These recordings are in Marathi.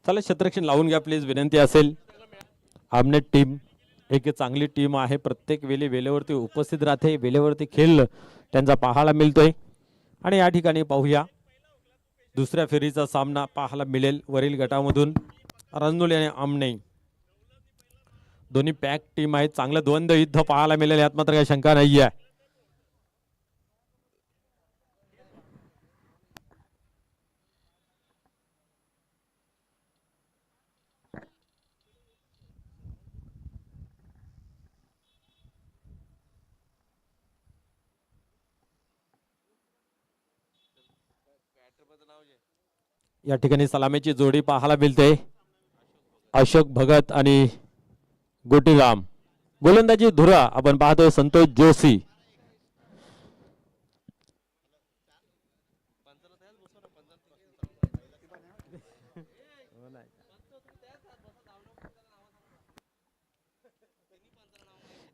चला क्षेत्ररक्षण लावून घ्या प्लीज, विनंती असेल. आमने टीम एक चांगली टीम आहे, प्रत्येक वेळी वेळेवरती उपस्थित राहते, वेळेवरती खेळ त्यांचा पाहायला मिळतोय. आणि या ठिकाणी पाहूया दुसऱ्या फेरीचा सामना पाहायला मिळेल वरील गटामधून. रणधुले आणि आमने दोन्ही पॅक टीम आहेत, चांगलं द्वंद्व युद्ध पाहायला मिळेल, यात मात्र काही शंका नाही आहे. या ठिकाणी सलामीची जोडी पाहायला मिळते, अशोक भगत आणि गोटीराम. गोलंदाजी धुरा आपण पाहतोय संतोष जोशी.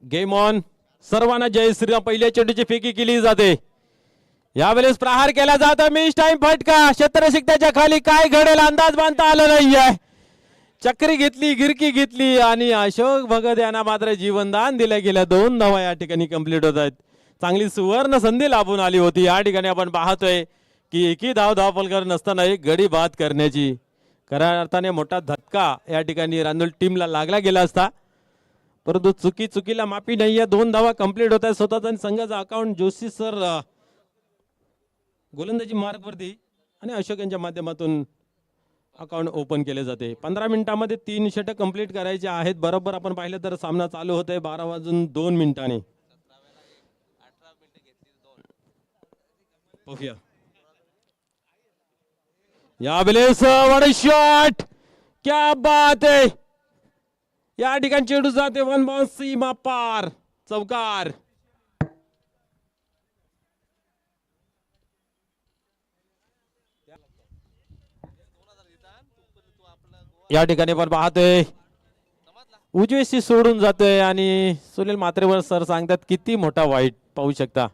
Game on. सर्वांना जय श्रीराम. पहिल्या चेंडूची फेकी केली जाते, यावेळेस प्रहार केला जातो. मिस टाइम फटका. क्षेत्ररक्षक त्याच्या खाली काय घडेल अंदाज बांधता आला नाहीये. चक्री घेतली, गिरकी घेतली आणि अशोक भगत यांना मात्र जीवनदान दिल्या गेल्या. 2 धावा या ठिकाणी कंप्लीट होत आहेत. चांगली सुवर्ण संधी लाभून आली होती. या ठिकाणी आपण पाहतोय की एकही धावफलक नसताना एक गडी बाद करण्याची खऱ्या अर्थाने मोठा धक्का या ठिकाणी रांदोल टीमला लागला गेला असता, परंतु चुकीला माफी नाहीये. 2 धावा कंप्लीट होत आहेत. स्वतःचा संघाचा अकाउंट जोशी सर गोलंदाजी मार्ग वरती आणि अशोक यांच्या माध्यमातून अकाउंट ओपन केले जाते. 15 मिनिटांमध्ये 3 षटक कंप्लीट करायचे आहेत. बरोबर आपण पाहिलं तर सामना चालू होतोय 12:02 पाहूया यावेळेस वन शॉट. क्या बात आहे. या ठिकाणी चेंडू जाते वन बाउंस सीमा पार. चौकार. या ठिकाणी पण पाहतोय उजवीशी सोडून जातोय आणि सुनील म्हात्रेवर सर सांगतात किती मोठा वाईट. पाहू शकता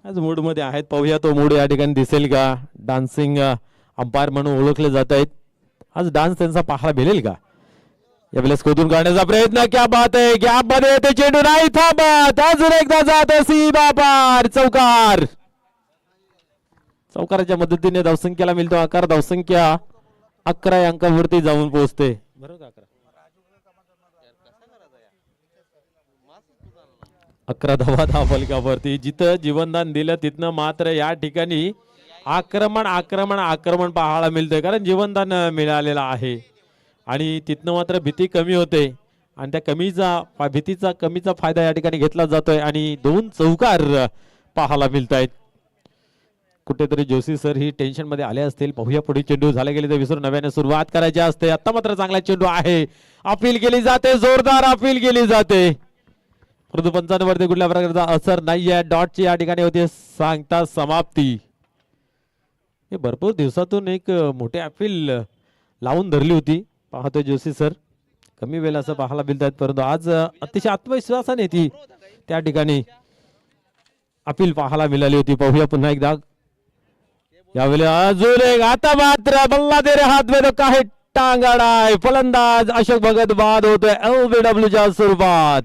आज मूड मध्ये आहेत. पाहूया तो मूड या ठिकाणी दिसेल का. डान्सिंग अंपायर म्हणून ओळखले जात आहेत. आज डान्स त्यांचा पाहायला मिळेल का. यावेळेस खोदून काढण्याचा प्रयत्न. क्या बात आहे. गॅप मध्ये येते चेंडू नाही थांबत. अजून एकदा जाते सीमा पार. चौकार. चौकाराच्या मदतीने धावसंख्येला मिळतो आकार. धावसंख्या 11 अंकावरती जाऊन पोहोचते. बरोबर 11 धावा धावफलकावरती. जिथं जीवनदान दिलं तिथनं मात्र या ठिकाणी आक्रमण पाहायला मिळतंय, कारण जीवनदान मिळालेलं आहे आणि तिथनं मात्र भीती कमी होते आणि त्या कमीचा फायदा या ठिकाणी घेतला जातोय आणि 2 चौकार पाहायला मिळत आहेत. कुठेतरी जोशी सर ही टेन्शन मध्ये आले असतील. पाहूया पुढे चेंडू झाले गेले तर विसरून नव्याने सुरुवात करायची असते. आता मात्र चांगला चेंडू आहे. अपील केली जाते, जोरदार अपील केली जाते, परंतु पंचांवरती कुठल्या प्रकारचा असर नाहीये. डॉटची या ठिकाणी होती सांगता समाप्ती. हे भरपूर दिवसातून एक मोठे अपील लावून धरली होती. पाहतोय जोशी सर कमी वेळ असं पाहायला मिळतात, परंतु आज अतिशय आत्मविश्वासाने ती त्या ठिकाणी अपील पाहायला मिळाली होती. पाहूया पुन्हा एकदा. यावेळी अजून एक. आता मात्र बल्ला दे रे हात में तो काही टांगडाय. फलंदाज अशोक भगत बाद होतोय LBWच्या स्वरूपात.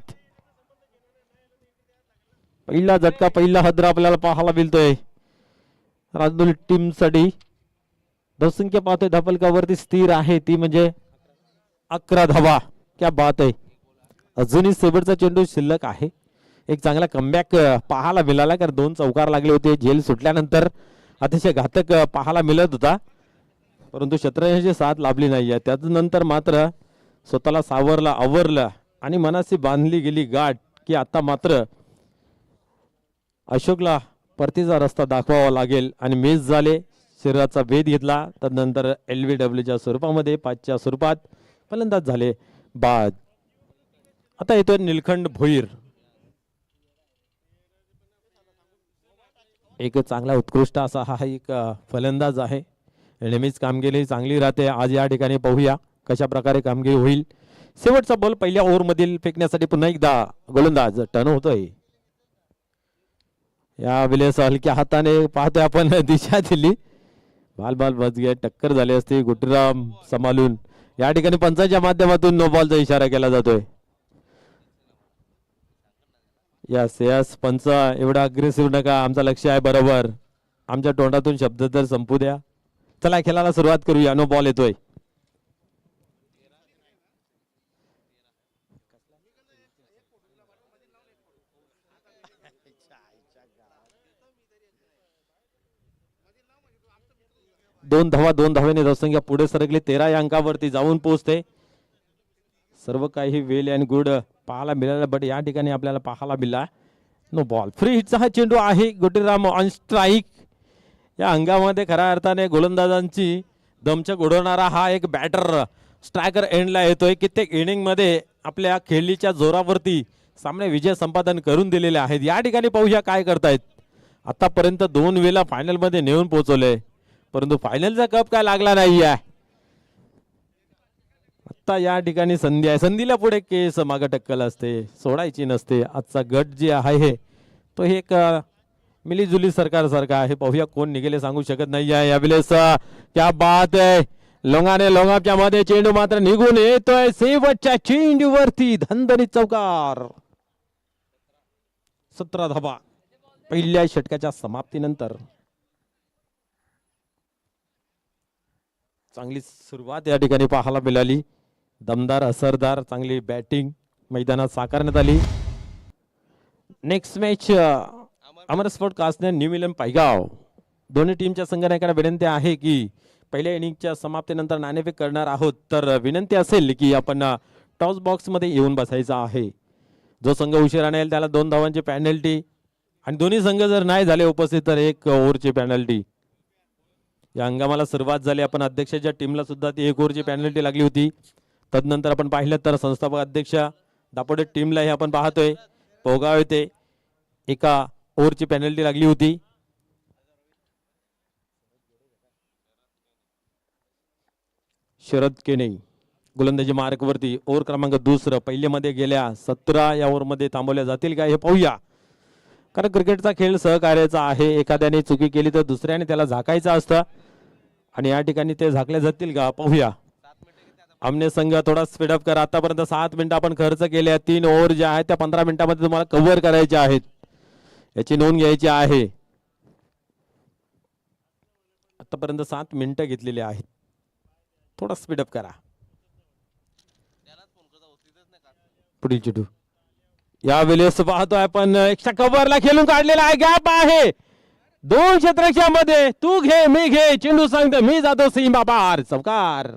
पहिला झटका, पहिला हद्र आपल्याला पाहायला मिळतोय राजदूल टीम साठी. धावसंख्या पाहतोय धावफलकावरती स्थिर आहे, ती म्हणजे 11 धावा. क्या बात आहे. अजूनही शेवटचा चेंडू शिल्लक आहे. एक चांगला कमबॅक पाहायला मिळाला, कारण 2 चौकार लागले होते. झेल सुटल्यानंतर अतिशय घातक पाहायला मिळत होता, परंतु क्षेत्ररक्षणाची साथ लाभली नाहीये. त्यानंतर मात्र स्वतःला सावरला, आवरलं आणि मनाशी बांधली गेली गाठ की आता मात्र अशोकला परतीचा रस्ता दाखवावा लागेल आणि मिस झाले. शरीराचा भेद घेतला, तदनंतर LBWच्या स्वरूपामध्ये 5च्या स्वरूपात फलंदाज झाले बाद. आता येतोय निलखंड भोईर. एक चांगला उत्कृष्ट असा हा एक फलंदाज आहे. नेहमीच कामगिरी चांगली राहते. आज या ठिकाणी पाहूया कशा प्रकारे कामगिरी होईल. शेवटचा बॉल पहिल्या ओव्हरमधील फेकण्यासाठी पुन्हा एकदा गोलंदाज टर्न होतोय. या वेळेस हलक्या हाताने पाहतोय आपण दिशा दिली. बाल बाल बस गे टक्कर झाली असते. गुटीराम सांभाळून या ठिकाणी पंचाच्या माध्यमातून नो बॉलचा इशारा केला जातोय. यस पंच एवढा अग्रेसिव्ह नका. आमचं लक्ष आहे बरोबर. आमच्या तोंडातून शब्द तर संपू द्या. चला खेळायला सुरुवात करूया. नो बॉल येतोय. दोन धावेने धावसंख्या पुढे सरकली. 13 या अंकावरती जाऊन पोहोचते. सर्व काही वेल अँड गुड पाहायला मिळालं. बट या ठिकाणी आपल्याला पाहायला मिळाला नो बॉल. फ्री हिटचा हा चेंडू आहे. गुटीराम ऑन स्ट्राईक. या अंगामध्ये खऱ्या अर्थाने गोलंदाजांची दमछक उडवणारा हा एक बॅटर स्ट्रायकर एंडला येतोय. कित्येक इनिंग मध्ये आपल्या खेळीच्या जोरावरती सामने विजय संपादन करून दिलेले आहेत. या ठिकाणी पाहूया काय करतायत. आतापर्यंत 2 वेळा फायनल मध्ये नेऊन पोहोचवले, परंतु फायनलचा कप काय लागला नाही आहे. आता या ठिकाणी संधी आहे. संधीला पुढे केस मागे टक्कल असते, सोडायची नसते. आजचा गट जे आहे तो हे एक मिलीजुली सरकार सारखा आहे. पाहूया कोण निघेले सांगू शकत नाही आहे. यावेळेस क्या बात आहे. लोंगाने लोंगाच्या मध्ये चेंडू मात्र निघून येतोय. शेवटच्या चेंडूवरती धनधनी चौकार. 17 धावा पहिल्या षटकाच्या समाप्तीनंतर. चांगली सुरुवात या ठिकाणी पाहायला मिळाली. दमदार असरदार चांगली बॅटिंग मैदानात साकारण्यात आली. नेक्स्ट मॅच अमर स्पोर्ट कास्टने न्यू मिलन पायगाव. दोन्ही टीमच्या संघनायकांना विनंती आहे की पहिल्या इनिंगच्या समाप्तीनंतर नाणेफेक करणार आहोत, तर विनंती असेल की आपण टॉस बॉक्स मध्ये येऊन बसायचा आहे. जो संघ उशिराने येईल त्याला 2 धावांची पेनल्टी, आणि दोन्ही संघ जर नाही झाले उपस्थित तर 1 ओव्हरची पेनल्टी. या हंगामाला सुरुवात झाली. आपण अध्यक्षाच्या टीमला सुद्धा ती 1 ओव्हरची पेनल्टी लागली होती. तदनंतर आपण पाहिलं तर संस्थापक अध्यक्ष दापोडे टीमला हे आपण पाहतोय पोगाव येथे 1 ओव्हरची पेनल्टी लागली होती. शरद केने गोलंदाजी मार्कवरती. ओव्हर क्रमांक 2 पहिल्या मध्ये गेल्या 17 या ओव्हरमध्ये थांबवल्या जातील का हे पाहूया. कारण क्रिकेटचा खेळ सहकार्याचा आहे. एखाद्याने चुकी केली तर दुसऱ्याने त्याला झाकायचं असतं, आणि या ठिकाणी ते झाकले जातील का पाहूया. आमने संघ थोडा स्पीडअप करा. आतापर्यंत 7 मिनिटं आपण खर्च केले. 3 ओव्हर ज्या आहेत त्या 15 मिनिटांमध्ये तुम्हाला कव्हर करायचे आहेत, याची नोंद घ्यायची आहे. आतापर्यंत 7 मिनिटं घेतलेली आहेत. थोडा स्पीडअप करा. पुढील चेंडू या वेळेस पाहतोय आपण एक्स्ट्रा कव्हरला खेळून काढलेला आहे. गॅप आहे 2 क्षेत्रक्षामध्ये. तू घे मी घे. चेंडू सांगतो मी जातो सीमा पार. चौकार.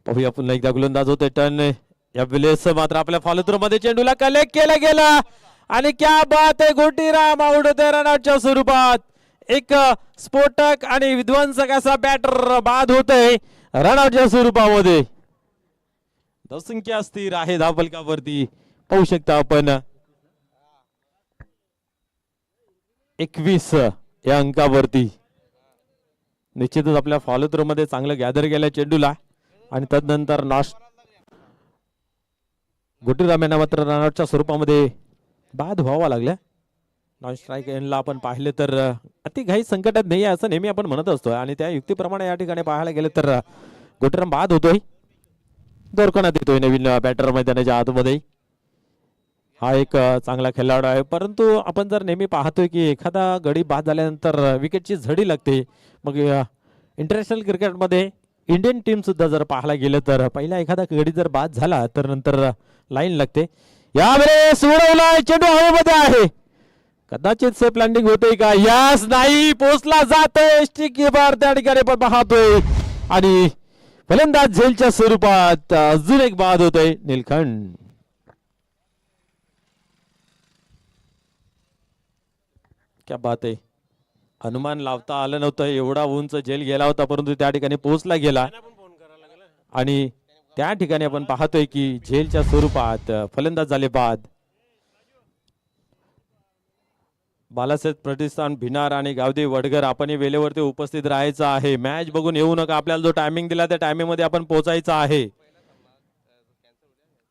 पाहूया पुन्हा एकदा गोलंदाज होते टर्न. या वेळेस मात्र आपल्या फॉलोथ्रो मध्ये चेंडूला कलेक्ट केला गेला, आणि क्या बात आहे. गोटीराम आउट होते रनआउटच्या स्वरूपात. एक स्फोटक आणि विध्वंसक असा बॅटर बाद होतोय रनआउटच्या स्वरूपामध्ये. धावसंख्या स्थिर आहे धावफलकावरती. पाहू शकता आपण 21 या अंकावरती. निश्चितच आपल्या फॉलोथ्रो मध्ये चांगलं गॅदर केलं चेंडूला, आणि तदनंतर गोटीराम यांना मात्र रनआउटच्या स्वरूपामध्ये बाद व्हावा लागला. नॉन स्ट्राईक एंडला आपण पाहिले तर अति घाई संकटात नाही आहे असं नेहमी आपण म्हणत असतो, आणि त्या युक्तीप्रमाणे या ठिकाणी पाहायला गेले तर गोटीराम बाद होतोय. दोरखण्यात येतोय नवीन बॅटर मैदानाच्या आतमध्ये. हा एक चांगला खेळाडू आहे, परंतु आपण जर नेहमी पाहतोय की एखादा गडी बाद झाल्यानंतर विकेटची झडी लागते. मग इंटरनॅशनल क्रिकेटमध्ये इंडियन टीम सुद्धा जर पाहायला गेलं तर पहिला एखादा गडी जर बाद झाला तर नंतर लाईन लागते. यावेळेस उडवला चेंडू हवेमध्ये आहे. कदाचित सेफ लँडिंग होते का. यास नाही पोचला जातोय. स्टिकीवर त्या ठिकाणी पण पाहतोय, आणि फलंदाज झेलच्या स्वरूपात अजून एक बाद होतोय. नीलखंड क्या बात आहे. अनुमान लावता आलं नव्हतं, एवढा उंच झेल गेला होता परंतु त्या ठिकाणी पोहोचला गेला. आणि त्या ठिकाणी आपण पाहतोय की झेलच्या स्वरूपात फलंदाज झाले बाद. बालासाहेब प्रतिष्ठान भिनार आणि गावदेवी वडगर आपण वेळेवरती उपस्थित राहायचं आहे. मॅच बघून येऊ नका, आपल्याला जो टायमिंग दिला त्या टायमिंग मध्ये आपण पोहोचायचं आहे.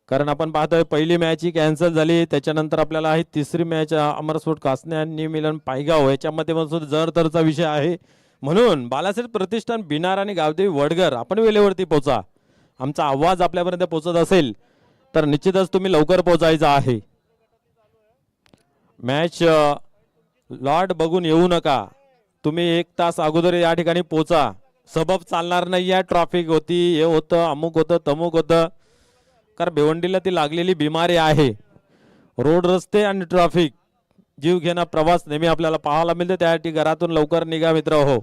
कारण आपण पाहतोय पहिली मॅच ही कॅन्सल झाली, त्याच्यानंतर आपल्याला ही तिसरी मॅच अमरस्फोट कासने आणि मिलन पायगाव याच्यामध्ये जर तरचा विषय आहे. म्हणून बालासाहेब प्रतिष्ठान भिनार आणि गावदेवी वडगर आपण वेळेवरती पोहोचा. आमचा आवाज आपल्यापर्यंत पोहोचत असेल तर निश्चितच तुम्ही लवकर पोहोचायचं आहे. मॅच लॉट बघून येऊ नका, तुम्ही 1 तास अगोदर या ठिकाणी पोहोचा. सबब चालणार नाही आहे. ट्रॅफिक होती, हे होतं, अमुक होतं, तमुक होतं. कारण भिवंडीला ती लागलेली बिमारी आहे. रोड रस्ते आणि ट्रॅफिक जीव घेणा प्रवास नेहमी आपल्याला पाहायला मिळते. त्यासाठी घरातून लवकर निघा मित्र हो.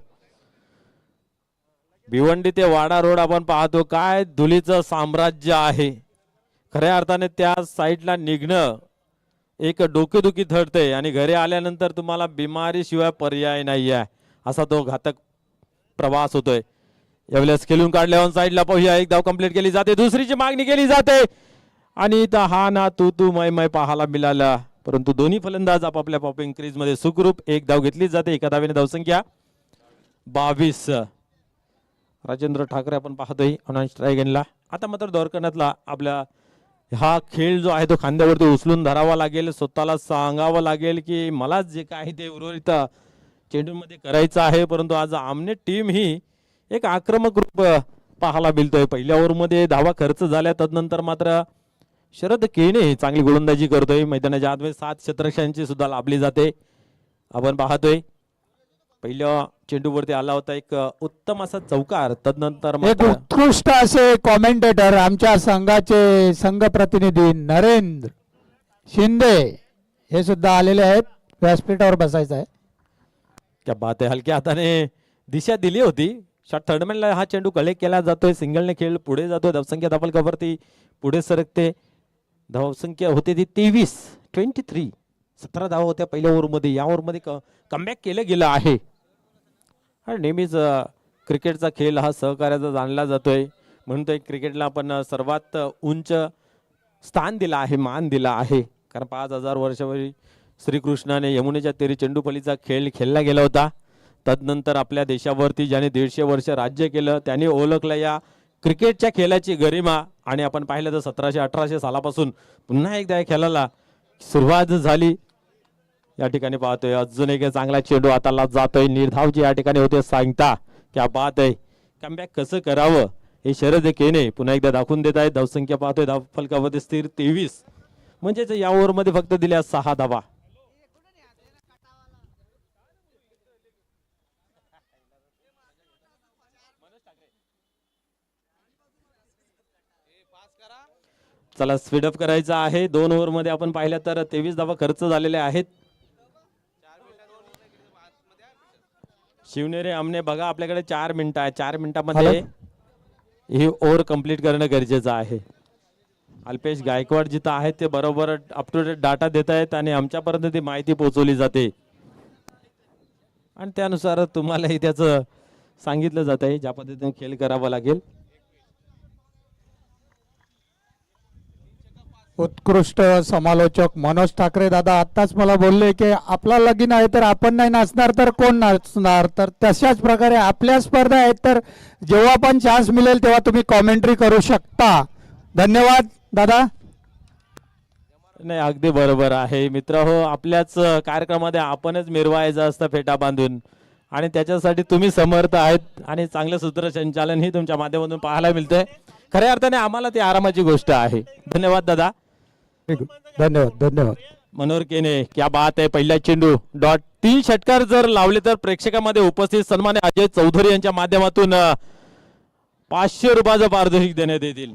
भिवंडी ते वाडा रोड आपण पाहतो, काय धुलीचं साम्राज्य आहे. खऱ्या अर्थाने त्या साईडला निघणं एक डोकेदुखी ठरते आणि घरी आल्यानंतर तुम्हाला बिमारी शिवाय पर्याय नाही आहे, असा तो घातक प्रवास होतोय. यावेळेस खेळून काढल्या ऑन साईडला पाहूया. एक धाव कंप्लीट केली जाते, दुसरीची मागणी केली जाते आणि इथं हा ना तू मै पाहायला मिळाला. परंतु दोन्ही फलंदाज आपापल्या पॉपिंग क्रीज मध्ये सुखरूप एक धाव घेतली जाते. एका धावेने धावसंख्या 22. राजेंद्र ठाकरे आपण पाहतोय ऑन स्ट्राईक गेनला. आता मात्र दोरकणातला आपल्या हा खेळ जो आहे तो खांद्यावरती उचलून धरावा लागेल. स्वतःला सांगावं लागेल की मला जे काही ते उर्वरित चेंडूमध्ये करायचं आहे. परंतु आज आमने टीम ही एक आक्रमक रूप पाहायला मिळतोय. पहिल्या ओव्हरमध्ये धावा खर्च झाल्या, तदनंतर मात्र शरद केने चांगली गोलंदाजी करतोय. मैदानाच्या आतमध्ये 7 क्षेत्ररक्षकांची सुद्धा लाभली जाते. आपण पाहतोय पहिल्या चेंडूवरती आला होता एक उत्तम असा चौकार. तदनंतर एक उत्कृष्ट असे कॉमेंटेटर आमच्या संघाचे संघ प्रतिनिधी नरेंद्र शिंदे हे सुद्धा आलेले आहेत. व्यासपीठावर बसायचं आहे. क्या बात आहे. हलक्या हाताने दिशा दिली होती. शॉट थर्डमॅनला हा चेंडू कलेक्ट केला जातोय. सिंगलने खेळ पुढे जातोय. धावसंख्या धावफलकावरती पुढे सरकते. धावसंख्या होते ती 23. 17 धावा होत्या पहिल्या ओव्हरमध्ये. या ओव्हरमध्ये कमबॅक केलं गेलं आहे. आणि नेहमीच क्रिकेटचा खेळ हा सहकार्याचा जाणला जातोय, म्हणून तो क्रिकेटला आपण सर्वात उंच स्थान दिलं आहे, मान दिला आहे. कारण 5000 वर्षापूर्वी श्रीकृष्णाने यमुनेच्या तीरी चेंडूपलीचा खेळ खेळला गेला होता. तदनंतर आपल्या देशावरती ज्याने 150 वर्ष राज्य केलं त्याने ओळखलं या क्रिकेटच्या खेळाची गरिमा. आणि आपण पाहिलं तर 1700-1800 सालापासून पुन्हा एकदा या खेळाला सुरुवात झाली. या ठिकाणी पाहतोय अजून एक चांगला चेंडू हाताला जातोय. निर्धावची या ठिकाणी होते सांगता. क्या बात आहे. कमबॅक कसं करावं हे शरद केने पुन्हा एकदा दाखवून देत आहेत. धावसंख्या पाहतोय धावफलकामध्ये स्थिर 23. म्हणजेच या ओव्हरमध्ये फक्त दिल्या 6 धावा. चला स्पीडअप करायचं आहे. 2 ओव्हरमध्ये आपण पाहिलं तर 23 धावा खर्च झालेल्या आहेत. शिवनेरी आमने बघा आपल्याकडे 4 मिनिटं आहे. 4 मिनिटांमध्ये ही ओव्हर कंप्लीट करणं गरजेचं आहे. अल्पेश गायकवाड जिथं आहेत ते बरोबर अप टू डेट डाटा देत आहेत आणि आमच्यापर्यंत ती माहिती पोहोचवली जाते आणि त्यानुसार तुम्हालाही त्याचं सांगितलं जात आहे ज्या पद्धतीने खेळ करावा लागेल. उत्कृष्ट समालोचक मनोज ठाकरे दादा आताच मला बोलले की आपला लगीन आहे तर आपण नाही नाचणार तर कोण नाचणार. तर तशाच प्रकारे आपल्या स्पर्धा आहेत तर जेव्हा पण चान्स मिळेल तेव्हा तुम्ही कॉमेंट्री करू शकता. धन्यवाद दादा. नाही अगदी बरोबर आहे मित्र हो. आपल्याच कार्यक्रमामध्ये आपणच मिरवायचं असतं फेटा बांधून आणि त्याच्यासाठी तुम्ही समर्थ आहेत आणि चांगलं सूत्रसंचालन ही तुमच्या माध्यमातून पाहायला मिळतंय. खऱ्या अर्थाने आम्हाला ती आरामाची गोष्ट आहे. धन्यवाद दादा. धन्यवाद. मनोहर केने क्या बात आहे. पहिला चेंडू डॉट 3 षटकार जर लावले तर प्रेक्षकांमध्ये उपस्थित सन्मान्य अजय चौधरी यांच्या माध्यमातून 500 रुपयाचं पारितोषिक देण्यात येतील.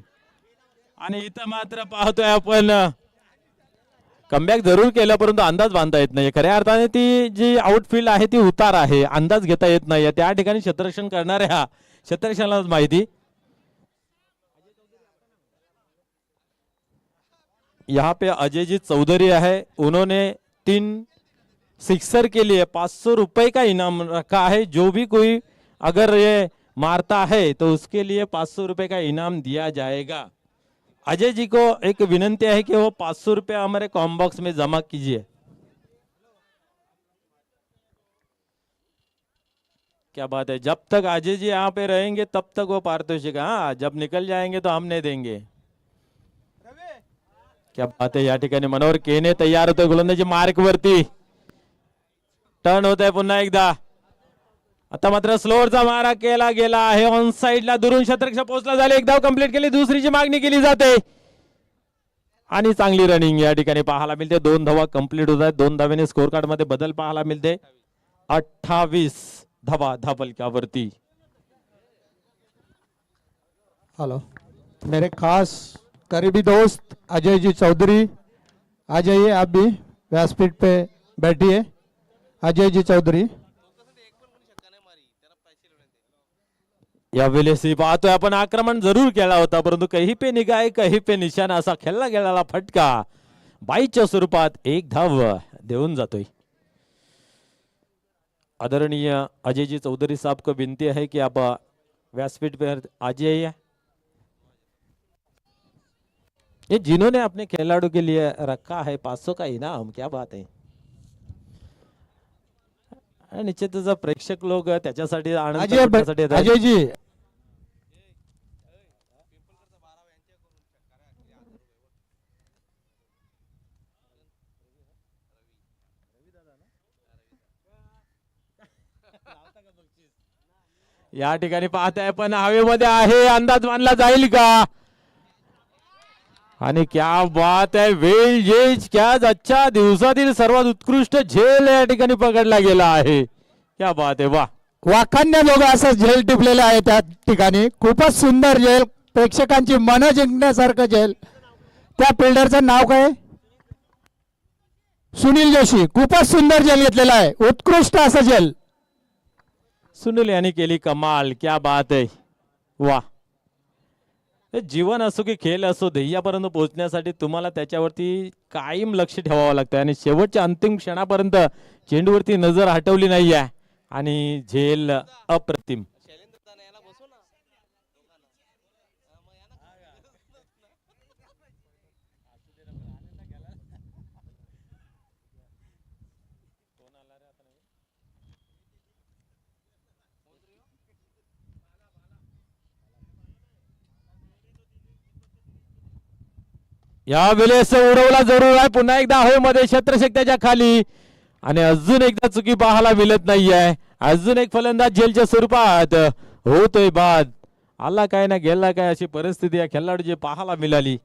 आणि इथं मात्र पाहतोय आपण कमबॅक जरूर केलं परंतु अंदाज बांधता येत नाही. खऱ्या अर्थाने ती जी आउटफील्ड आहे ती उतार आहे, अंदाज घेता येत नाही. त्या ठिकाणी क्षेत्ररक्षण करणाऱ्या क्षेत्ररक्षणालाच माहिती. यहाँ पे अजय जी चौधरी है, उन्होंने 3 सिक्सर के लिए 500 रुपए का इनाम रखा है। जो भी कोई अगर ये मारता है तो उसके लिए 500 रुपए का इनाम दिया जाएगा। अजय जी को एक विनंती है कि वो 500 रुपए हमारे कॉम बॉक्स में जमा कीजिए। क्या बात है, जब तक अजय जी यहाँ पे रहेंगे तब तक वो पारितोषिक, हाँ जब निकल जाएंगे तो हम नहीं देंगे। क्या बात है, या ठिकाणी मनोहर केने तयार होतोय गोलंदाजी मार्क वरती, टर्न होत आहे पुन्हा एकदा। आता मात्र स्लोअरचा मारा केला गेला आहे, ऑन साइडला दुरून शतरक्ष पोहोचला झाले, एक धाव कंप्लीट केली, दुसरीची मागणी केली जाते आणि चांगली रनिंग या ठिकाणी पाहायला मिळते। 2 धावा कंप्लीट होत आहेत, 2 धावेने स्कोर कार्ड मध्ये बदल पाहायला मिळते। 28 धावा धापलक्यावरती। हेलो मेरे खास करीबी दोस्त अजय जी चौधरी, आ जाइए आप भी व्यासपीठ पे बैठिए। अजय जी चौधरी यावेळेस पाहतोय आपण आक्रमण जरूर केला होता, परंतु कहीं पे निगाह कहीं पे निशाणा असा खेळला गेलेला फटका 22च्या स्वरूपात 1 धाव देऊन जातोय। आदरणीय अजय जी चौधरी साहब को विनती है कि आप व्यासपीठ पर आ जाइए। ये जिन्होंने अपने खिलाड़ियों के लिए रखा है 500 का इनाम, क्या बात है। निश्चितच प्रेक्षक लोग त्याच्यासाठी आनंद अजय लुटण्यासाठी येतात। अजय जी या ठिकाणी पाहताय पण हवेमध्ये आहे, अंदाज मानला जाईल का? आणि क्या बात आहे, वेल जेज क्या आजच्या दिवसातील सर्वात उत्कृष्ट झेल या ठिकाणी पकडला गेला आहे। क्या बात आहे, वा वाखाणण्याजोगं असं झेल टिपलेलं आहे त्या ठिकाणी, खूपच सुंदर झेल, प्रेक्षकांची मन जिंकण्यासारखं झेल। त्या फिल्डरचं नाव काय? सुनील जोशी। खूपच सुंदर झेल घेतलेला आहे, उत्कृष्ट असं झेल। सुनील यांनी केली कमाल, क्या बात आहे, वा। जीवन असो की खेळ असो, ध्येयापर्यंत पोहोचण्यासाठी तुम्हाला त्याच्यावरती कायम लक्ष ठेवावं लागतं आणि शेवटच्या अंतिम क्षणापर्यंत चेंडूवरती नजर हटवली नाहीये आणि झेल अप्रतिम। यावेळेस उडवला जरूर आहे, पुन्हा एकदा हवेमध्ये क्षेत्ररक्षक त्याच्या खाली आणि अजून एकदा चुकी पाहायला मिळत नाहीये। अजून एक फलंदाज झेलच्या स्वरूपात होतोय बाद, आला काय ना गेला काय अशी परिस्थिती या खेळाडूची पाहायला मिळाली।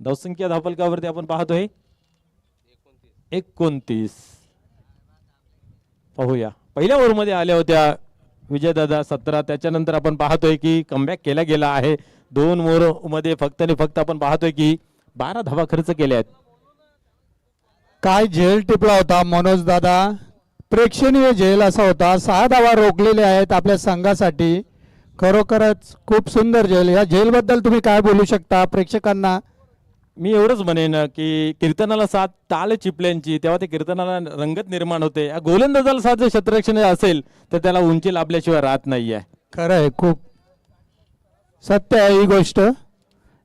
धावसंख्या धापलकावरती आपण पाहतोय 29। पाहूया पहिल्या ओव्हरमध्ये आल्या होत्या विजयदादा 17, त्याच्यानंतर आपण पाहतोय की कमबॅक केला गेला आहे। 2 ओव्हर मध्ये फक्त आणि फक्त आपण पाहतोय की 12 धावा खर्च केल्या आहेत। काय झेल टिपला होता मनोज दादा, प्रेक्षणीय झेल असा होता। 6 धावा रोखलेले आहेत आपल्या संघासाठी, खरोखरच खूप सुंदर झेल। या झेल बद्दल तुम्ही काय बोलू शकता प्रेक्षकांना? मी एवढंच म्हणेन की कीर्तनाला 7 ताल चिपल्यांची, तेव्हा ते कीर्तनाला रंगत निर्माण होते। या गोलंदाजाला 7 जर क्षेत्ररक्षण असेल तर त्याला उंची लाभल्याशिवाय राहत नाहीये। खरं आहे, खूप सत्य आहे ही गोष्ट।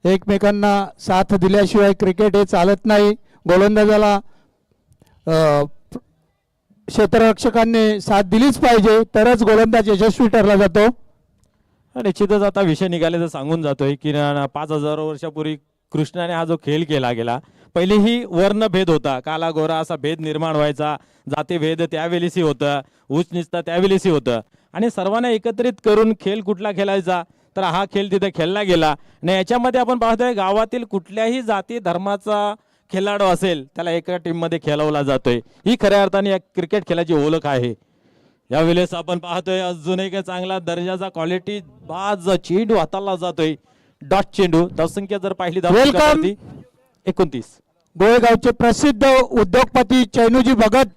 एकमेकांना साथ दिल्याशिवाय क्रिकेट हे चालत नाही। गोलंदाजाला क्षेत्ररक्षकांनी साथ दिलीच पाहिजे, तरच गोलंदाज यशस्वी ठरला जातो। निश्चितच आता विषय निघाले तर सांगून जातोय की 5000 वर्षापूर्वी कृष्णाने हा जो खेळ केला गेला, पहिलेही वर्णभेद होता, काला गोरा असा भेद निर्माण व्हायचा, जातीभेद त्यावेळेसही होता, उच्च निचता त्यावेळेसही होतं आणि सर्वांना एकत्रित करून खेळ कुठला खेळायचा तर हा खेळ तिथे खेळला गेला। आणि याच्यामध्ये आपण पाहतोय गावातील कुठल्याही जाती धर्माचा खेळाडू असेल त्याला एका टीम मध्ये खेळवला जातोय। ही खऱ्या अर्थाने या क्रिकेट खेळाची ओळख आहे। यावेळेस आपण पाहतोय अजून एक चांगला दर्जाचा क्वालिटी बाज चेंडू हाताला जातोय, डॉट चेंडू। धावसंख्या जर पाहिली वेलकम 29। गोळेगावचे प्रसिद्ध उद्योगपती चैनूजी भगत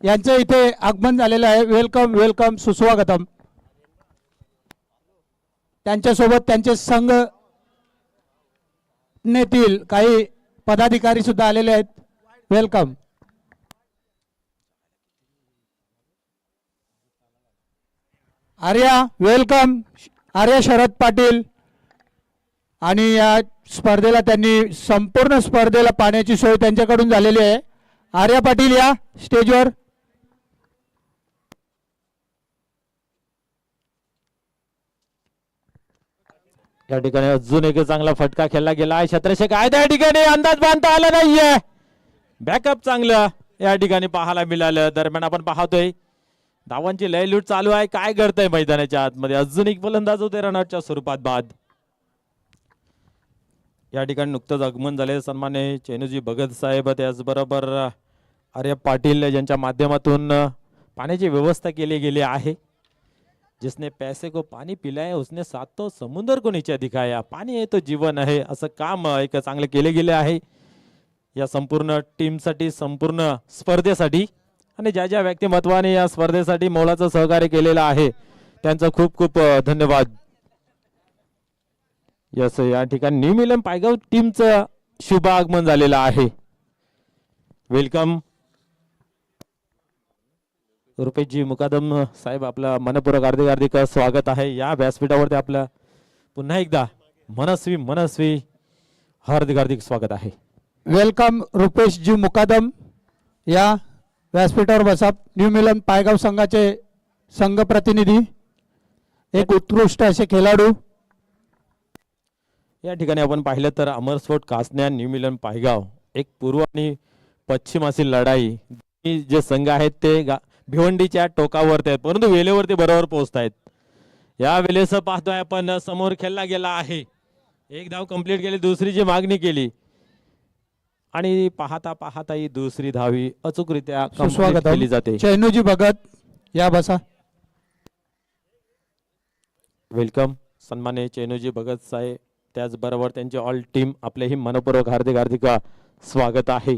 यांचे इथे आगमन झालेलं आहे। वेलकम वेलकम, सुस्वागतम। त्यांच्यासोबत त्यांचे संघ नेतील काही पदाधिकारी सुद्धा आलेले आहेत। वेलकम। आर्या वेलकम. आर्या शरद पाटील. आणि या स्पर्धेला त्यांनी संपूर्ण स्पर्धेला पाण्याची सोय त्यांच्याकडून झालेली आहे. आर्या पाटील या स्टेजवर. या ठिकाणी अजून एक चांगला फटका खेळला गेला आहे. छत्रशेख आहे त्या ठिकाणी अंदाज बांधता आला नाहीये. बॅकअप चांगलं या ठिकाणी पाहायला मिळालं. दरम्यान आपण पाहतोय धावांची लय लूट चालू आहे. काय करतंय मैदानाच्या आतमध्ये अजून एक फलंदाज होते रनआउटच्या स्वरूपात बाद. या ठिकाणी नुकतंच आगमन झाले सन्मान्य चेनूजी भगत साहेब, त्याचबरोबर आर्य पाटील यांच्या माध्यमातून पाण्याची व्यवस्था केली गेली आहे. जिसने पैसे को पाणी पिलाया उसने सातों समुद्र को नीचे दिखाया. पाणी आहे तो जीवन आहे असं काम एक चांगलं केले गेले आहे या संपूर्ण टीमसाठी, संपूर्ण स्पर्धेसाठी. आणि ज्या ज्या व्यक्तिमत्वाने या स्पर्धेसाठी मोलाचं सहकार्य केलेलं आहे त्यांचं खूप खूप धन्यवाद. यस, या ठिकाणी न्यू मिलन पायगाव टीमचं शुभ आगमन झालेलं आहे. वेलकम रुपेशजी मुकादम साहेब, आपला मनपूर्वक हार्दिक हार्दिक स्वागत आहे या व्यासपीठावरती. आपलं पुन्हा एकदा मनस्वी हार्दिक हार्दिक स्वागत आहे. वेलकम रुपेशजी मुकादम या व्यासपीठावर बसा. न्यू मिलन पायगाव संघाचे संघ प्रतिनिधी, एक उत्कृष्ट असे खेळाडू. या ठिकाणी आपण पाहिलं तर अमरस्फोट कासन्या न्यू मिलन पायगाव एक पूर्व आणि पश्चिम अशी लढाई. जे संघ आहेत ते भिवंडीच्या टोकावरती आहेत परंतु वेळेवरती बरोबर पोहोचत आहेत. या वेळेस पाहतोय आपण समोर खेळला गेला आहे. एक धाव कंप्लीट केली, दुसरीची मागणी केली आणि पाहता पाहता ही दुसरी धावी अचूकरित्या सुस्वागत केली जाते. चैनूजी भगत या बसा. वेलकम सन्मान्य चैनूजी भगत साहेब, त्याचबरोबर त्यांची ऑल टीम आपलेही मनपूर्वक हार्दिक हार्दिक स्वागत आहे.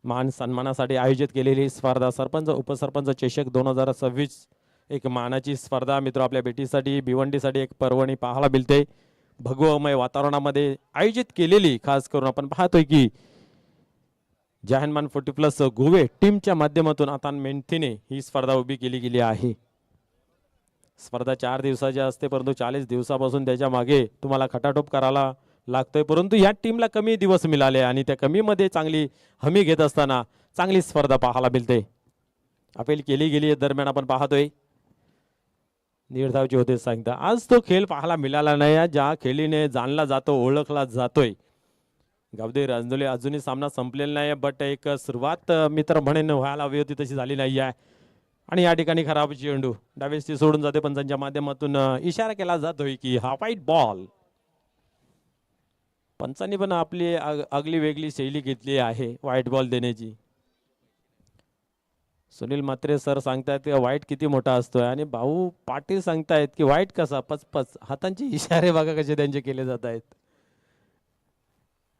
मान सन्मानासाठी आयोजित केलेली स्पर्धा सरपंच उपसरपंच चषक 2026 एक मानाची स्पर्धा मित्र आपल्या भेटीसाठी भिवंडीसाठी एक पर्वणी पाहायला मिळते. भगवमय वातावरणामध्ये आयोजित केलेली, खास करून आपण पाहतोय की जहानमान 40+ गोवे टीमच्या माध्यमातून आता मेंथीने ही स्पर्धा उभी केली गेली आहे. स्पर्धा 4 दिवसाची असते परंतु 40 दिवसापासून त्याच्या मागे तुम्हाला खटाटोप करायला लागतोय. परंतु या टीमला कमी दिवस मिळाले आणि त्या कमी मध्ये चांगली हमी घेत असताना चांगली स्पर्धा पाहायला मिळते. अपील केली गेली. दरम्यान आपण पाहतोय निर्धावचे होते सांगता आज तो खेळ पाहायला मिळाला नाही. ज्या खेळीने जाणला जातो, ओळखला जातोय गावदे रांजोले. अजूनही सामना संपलेला नाही, बट एक सुरुवात मित्र म्हणेन व्हायला हवी होती तशी झाली नाही आहे. आणि या ठिकाणी खराब चेंडू डावेस्ती सोडून जाते, पंचांच्या माध्यमातून इशारा केला जातोय की हा व्हाईट बॉल. पंचांनी पण आपली आगली वेगळी शैली घेतली आहे व्हाईट बॉल देण्याची. सुनील म्हात्रे सर सांगतायत की व्हाईट किती मोठा असतोय आणि भाऊ पाटील सांगतायत की व्हाईट कसा पचपच. हातांचे इशारे बघा कसे त्यांचे केले जात आहेत.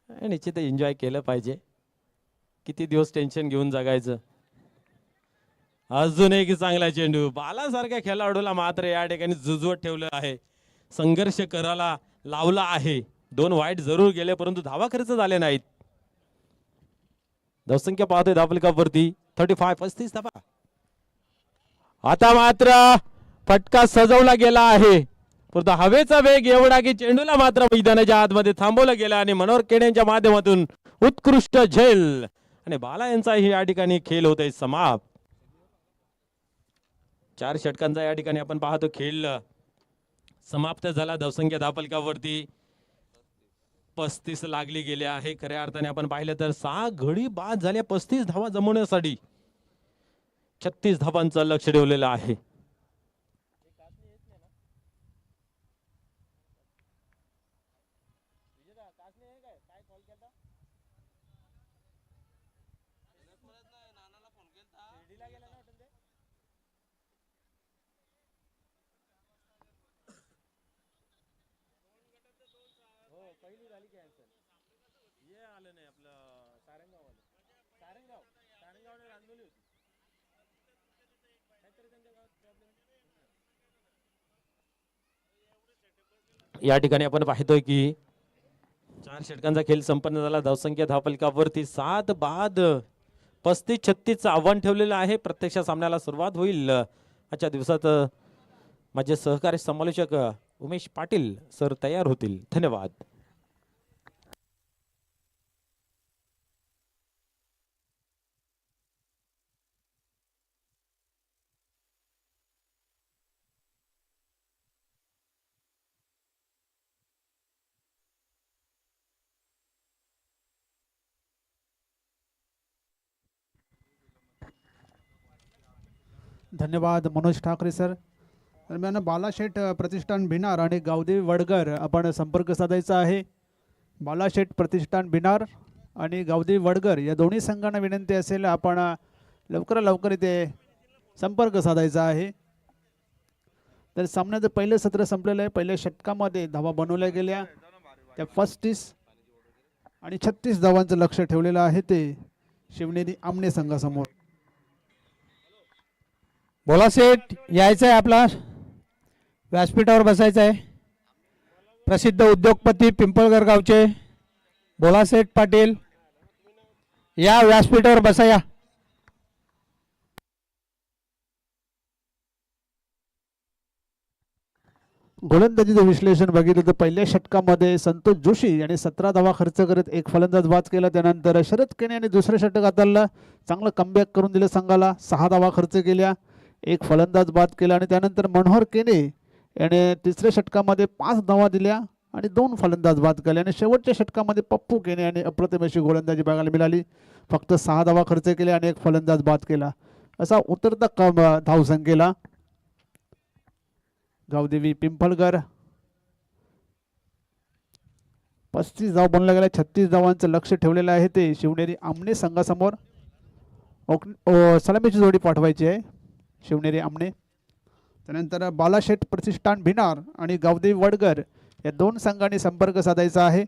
निश्चित एन्जॉय केलं पाहिजे. किती दिवस टेन्शन घेऊन जगायचं. अजून एक चांगला चेंडू बालासारख्या खेळाडूला मात्र या ठिकाणी जुजवत ठेवलं आहे, संघर्ष करायला लावला आहे. 2 वाईट जरूर गेले परंतु धावा खर्च झाले नाहीत. धावसंख्या पाहतोय धावफलकावरती 35 धावा. आता मात्र फटका सजवला गेला आहे परंतु हवेचा वेग एवढा की चेंडूला मात्र मैदानाच्या आतमध्ये थांबवलं गेलं आणि मनोहर केड्यांच्या माध्यमातून उत्कृष्ट झेल आणि बाला यांचाही या ठिकाणी खेळ होतोय समाप्त. 4 षटकांचा या ठिकाणी आपण पाहतो खेळ समाप्त झाला. धावसंख्या धावफलकावरती 35 लागली गेले आहे. खऱ्या अर्थाने आपण पाहिलं तर 6 घडी बाद झाल्या 35 धावा जमवण्यासाठी 36 धावांचं लक्ष ठेवलेलं आहे. या ठिकाणी आपण पाहतोय की 4 षटकांचा खेळ संपन्न झाला. धावसंख्या धावफलकावरती 7 बाद 35-36 चं आव्हान ठेवलेलं आहे. प्रत्यक्ष सामन्याला सुरुवात होईल आजच्या दिवसात माझे सहकारी समालोचक उमेश पाटील सर तयार होतील. धन्यवाद. धन्यवाद मनोज ठाकरे सर. दरम्यान बालाशेठ प्रतिष्ठान भिनार आणि गावदेवी वडगर आपण संपर्क साधायचा आहे. बालाशेठ प्रतिष्ठान भिनार आणि गावदेवी वडगर या दोन्ही संघांना विनंती असेल आपण लवकरात लवकर इथे संपर्क साधायचा आहे. तर सामन्याचं पहिलं सत्र संपलेलं आहे. पहिल्या षटकामध्ये धावा बनवल्या गेल्या त्या 35 आणि 36 धावांचं लक्ष ठेवलेलं आहे ते शिवनेरी आमने संघासमोर. बोला सेठ, यायचं आहे आपला व्यासपीठावर बसायचं आहे. प्रसिद्ध उद्योगपती पिंपळगर गावचे बोला सेठ पाटील या व्यासपीठावर बसा या. गोलंदाजीचं विश्लेषण बघितलं तर पहिल्या षटकामध्ये संतोष जोशी यांनी 17 धावा खर्च करत एक फलंदाज बाद केला. त्यानंतर शरद केने यांनी दुसऱ्या षटक हाताळलं, चांगलं कमबॅक करून दिलं संघाला. 6 धावा खर्च केल्या, एक फलंदाज बाद केला आणि त्यानंतर मनोहर केने याने तिसऱ्या षटकामध्ये 5 धावा दिल्या आणि 2 फलंदाज बाद केले. आणि शेवटच्या षटकामध्ये पप्पू केने यांनी अप्रतिम अशी गोलंदाजी बघायला मिळाली. फक्त 6 धावा खर्च केल्या आणि एक फलंदाज बाद केला. असा उतरता धावसंख्येला गावदेवी पिंपळगर 35 धाव बनवल्या गेल्या. 36 धावांचं लक्ष ठेवलेलं आहे ते शिवनेरी आमने संघासमोर. सलामीची जोडी पाठवायची आहे शिवनेरी आमने. त्यानंतर बालाशेठ प्रतिष्ठान भिनार आणि गावदेवी वडगर या दोन संघांनी संपर्क साधायचा आहे.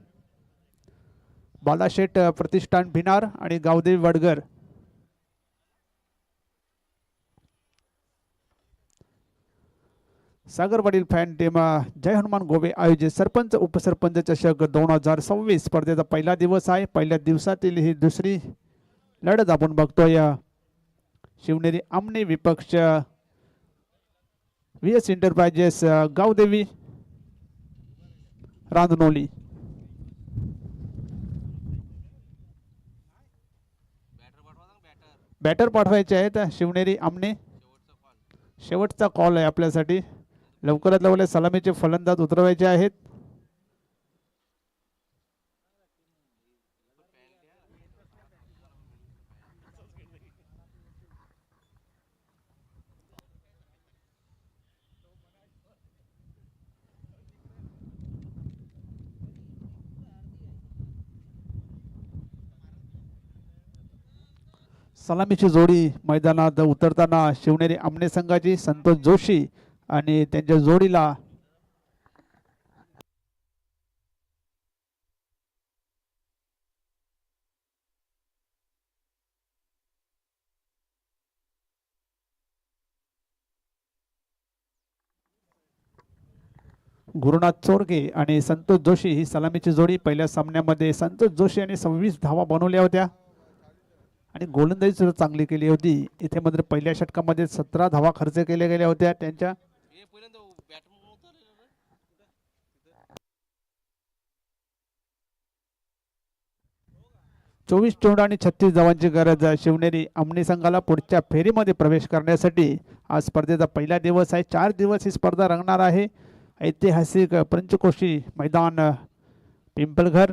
बालाशेठ प्रतिष्ठान भिनार आणि गावदेवी वडगर. सागर पाटील फॅन टीम जय हनुमान गोवे आयोजित सरपंच उपसरपंच चषक 2026 स्पर्धेचा पहिला दिवस आहे. पहिल्या दिवसातील ही दुसरी लढत आपण बघतोय. शिवनेरी आमने विपक्ष VS enterprises Gavdevi Ranjnoli. Batter पाठवायचे आहेत शिवनेरी आमने. शेवटचा कॉल आहे आपल्यासाठी. लवकरात लवकर सलामीचे फलंदाज उतरवायचे आहेत. सलामीची जोडी मैदानात उतरताना शिवनेरी आमने संघाची संतोष जोशी आणि त्यांच्या जोडीला गुरुनाथ चोरगे आणि संतोष जोशी ही सलामीची जोडी. पहिल्या सामन्यामध्ये संतोष जोशी यांनी 26 धावा बनवल्या होत्या आणि गोलंदाजी सुद्धा चांगली केली होती. इथे मात्र पहिल्या षटकामध्ये 17 धावा खर्च केल्या गेल्या होत्या त्यांच्या. चोवीस चौदा आणि 36 धावांची गरज शिवनेरी आमने संघाला पुढच्या फेरीमध्ये प्रवेश करण्यासाठी. आज स्पर्धेचा पहिला दिवस आहे. 4 दिवस ही स्पर्धा रंगणार आहे. ऐतिहासिक पंचकोशी मैदान पिंपळघर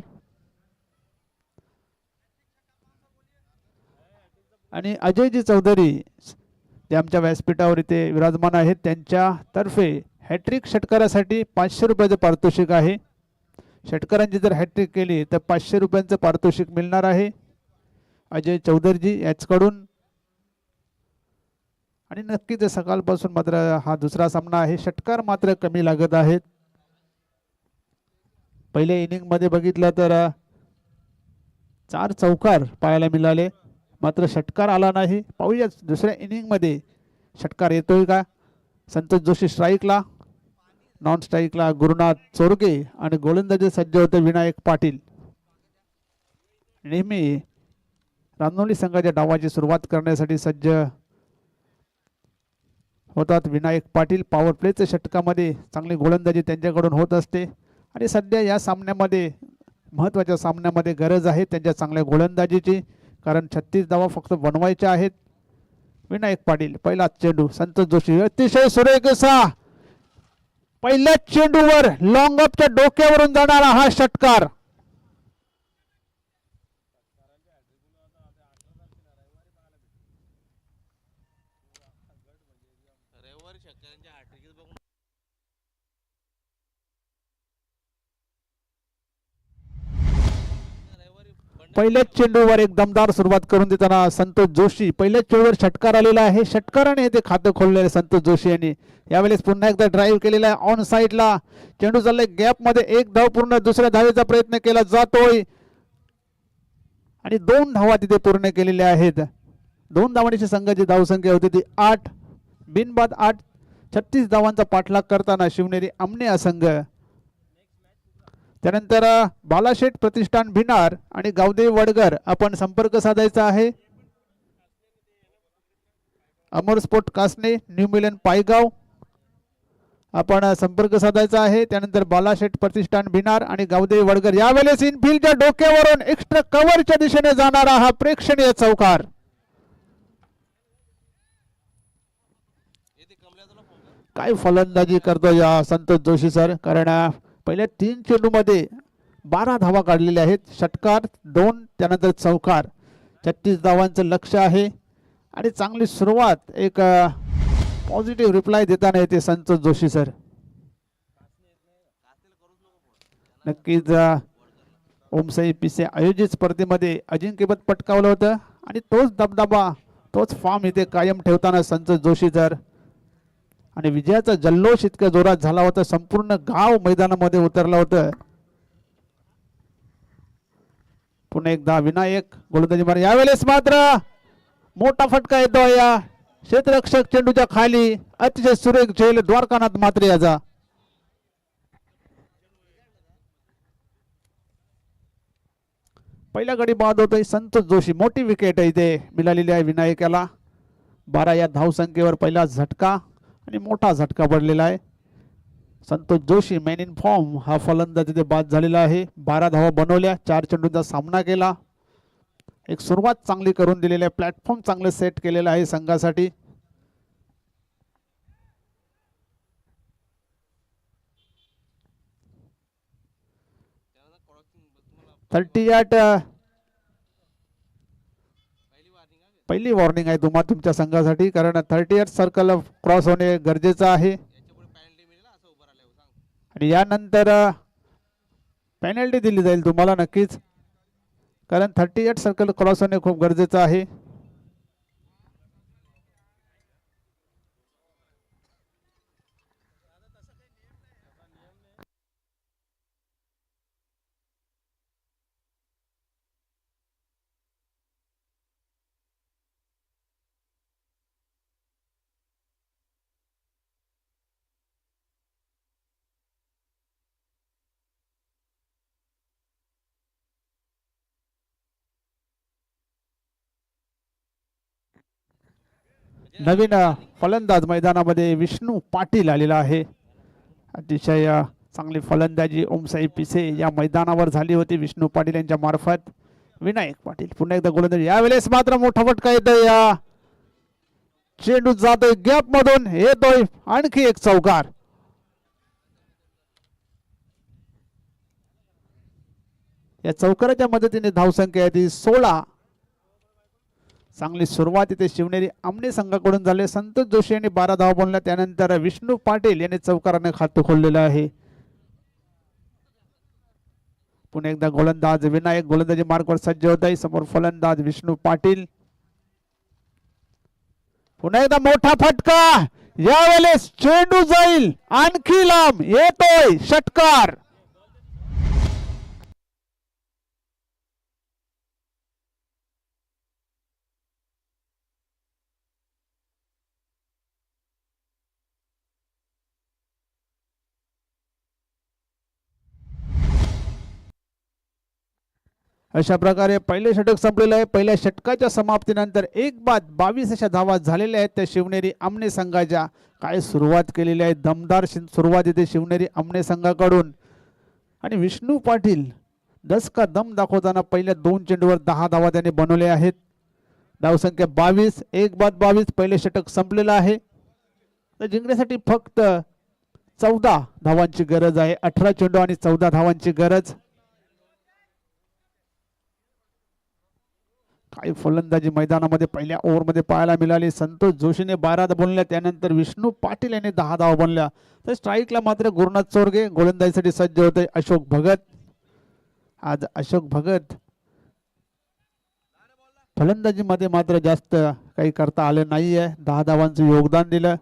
आणि अजयजी चौधरी जे आमच्या व्यासपीठावर इथे विराजमान आहेत त्यांच्यातर्फे हॅट्रिक षटकारासाठी 500 रुपयाचं पारितोषिक आहे. षटकारांची जर हॅट्रिक केली तर 500 रुपयांचं पारितोषिक मिळणार आहे अजय चौधरीजी याचकडून. आणि नक्कीच सकाळपासून मात्र हा दुसरा सामना आहे. षटकार मात्र कमी लागत आहेत. पहिल्या इनिंग मध्ये बघितलं तर 4 चौकार पाहायला मिळाले, मात्र षटकार आला नाही. पाहूया दुसऱ्या इनिंग मध्ये षटकार येतोय का. संतोष जोशी स्ट्राईकला, नॉन स्ट्राईकला गुरुनाथ चोरगे आणि गोलंदाजी सज्ज होते विनायक पाटील. नेहमी रांजनोली संघाच्या डावाची सुरुवात करण्यासाठी सज्ज होतात. विनायक पाटील पॉवर प्लेच्या षटकामध्ये चांगली गोलंदाजी त्यांच्याकडून होत असते आणि सध्या या सामन्यामध्ये महत्त्वाच्या सामन्यामध्ये गरज आहे त्यांच्या चांगल्या गोलंदाजीची, कारण 36 धावा फक्त बनवायच्या आहेत. विनायक पाटील पहिला चेंडू, संतोष जोशी अतिशय सुरेख असा पहिल्या चेंडूवर लॉंग ऑफच्या डोक्यावरून जाणारा हा षटकार. पहिल्याच चेंडूवर एक दमदार सुरुवात करून देताना संतोष जोशी, पहिल्याच चेंडूवर षटकार आलेला आहे. षटकाराने ते खातं खोललेले संतोष जोशी यांनी यावेळेस पुन्हा एकदा ड्राईव्ह केलेला आहे ऑन साईडला. चेंडू चाललाय गॅप मध्ये, एक धाव पूर्ण, दुसऱ्या धावेचा प्रयत्न केला जातोय आणि 2 धावा तिथे पूर्ण केलेल्या आहेत. 2 धावांची संघाची धावसंख्या होती ती 8, बिनबाद 8. 36 धावांचा पाठलाग करताना शिवनेरी आमने हा संघ. त्यानंतर बालाशेठ प्रतिष्ठान भिनार आणि गावदेवी वडगर आपण संपर्क साधायचा आहे. अमर स्पोर्ट कासने, न्यू मिलन पायगाव आपण संपर्क साधायचा आहे. त्यानंतर बालाशेठ प्रतिष्ठान भिनार आणि गावदेवी वडगर. यावेळेस इनफिल्डच्या डोक्यावरून एक्स्ट्रा कव्हरच्या दिशेने जाणारा हा प्रेक्षणीय चौकार. काय फलंदाजी करतो या संतोष जोशी सर, कारण पहिल्या 3 चेंडूमध्ये 12 धावा काढलेल्या आहेत. षटकार 2, त्यानंतर चौकार. 36 धावांचं लक्ष आहे आणि चांगली सुरुवात, एक पॉझिटिव्ह रिप्लाय देताना येते संतोष जोशी सर. नक्कीच ओमसाई पिसे आयोजित स्पर्धेमध्ये अजिंक्यपद पटकावलं होतं आणि तोच दबदबा, तोच फॉर्म इथे कायम ठेवताना संतोष जोशी सर. आणि विजयाचा जल्लोष इतका जोरात झाला होता, संपूर्ण गाव मैदानामध्ये उतरलं होतं. पुन्हा एकदा विनायक गोलंदाजी मार. यावेळेस मात्र मोठा फटका येतो या क्षेत्ररक्षक चेंडूच्या खाली. अतिशय सुरेख झेल द्वारकानाथ मात्रे याचा. पहिल्या गडी बाद होतोय संतोष जोशी. मोठी विकेट इथे मिळालेली आहे विनायकाला. 12 या धावसंख्येवर पहिला झटका आणि मोठा झटका पडलेला आहे. Santosh Joshi man in form हा फलंदाज तिथे बाद झालेला आहे. 12 धावा बनवल्या, 4 चेंडूंचा सामना केला. एक सुरुवात चांगली करून दिलेली आहे, प्लॅटफॉर्म चांगले सेट केलेलं आहे संघासाठी. पहिली वॉर्निंग आहे तुमच्या संघासाठी, कारण 38 सर्कल क्रॉस होणे गरजेचं आहे आणि यानंतर पेनल्टी दिली जाईल तुम्हाला नक्कीच, कारण 38 सर्कल क्रॉस होणे खूप गरजेचं आहे. नवीन फलंदाज मैदानामध्ये विष्णू पाटील आलेला आहे. अतिशय चांगली फलंदाजी ओमसाई पिसे या मैदानावर झाली होती विष्णू पाटील यांच्या मार्फत. विनायक पाटील पुन्हा एकदा गोलंदाजी. यावेळेस मात्र मोठा फटका येतोय, या चेंडू जातोय गॅप मधून, येतोय आणखी एक चौकार. या चौकाराच्या मदतीने धावसंख्या आहे ती 16. चांगली सुरुवात इथे शिवनेरी आमने संघाकडून झाले. संतोष जोशी यांनी 12 धावा बनवल्या, त्यानंतर विष्णू पाटील यांनी चौकाराने खातं खोललेलं आहे. पुन्हा एकदा गोलंदाज विनायक गोलंदाजी मार्कवर सज्ज होत आहे. समोर फलंदाज विष्णू पाटील. पुन्हा एकदा मोठा फटका, यावेळेस चेंडू जाईल आणखी लांब, येतोय षटकार. अशा प्रकारे पहिले षटक संपलेलं आहे. पहिल्या षटकाच्या समाप्तीनंतर 1 बाद 22 अशा धावा झालेल्या आहेत त्या शिवनेरी आमने संघाच्या. काय सुरुवात केलेली आहे, दमदार सुरुवात इथे शिवनेरी आमने संघाकडून. आणि विष्णू पाटील 10 का दम दाखवताना पहिल्या 2 चेंडूवर 10 धावा त्याने बनवले आहेत. धावसंख्या 22, 1 बाद 22 पहिले षटक संपलेलं आहे. तर जिंकण्यासाठी फक्त 14 धावांची गरज आहे. 18 चेंडू आणि 14 धावांची गरज. काही फलंदाजी मैदानामध्ये पहिल्या ओव्हरमध्ये पाहायला मिळाली. संतोष जोशीने 12 बनवल्या, त्यानंतर विष्णू पाटील यांनी 10 धावा बनवल्या. तर स्ट्राईकला मात्र गुरुनाथ चोरगे, गोलंदाजीसाठी सज्ज होते अशोक भगत. आज अशोक भगत फलंदाजीमध्ये मात्र जास्त काही करता आले नाहीये. 10 धावांचं योगदान दिलं.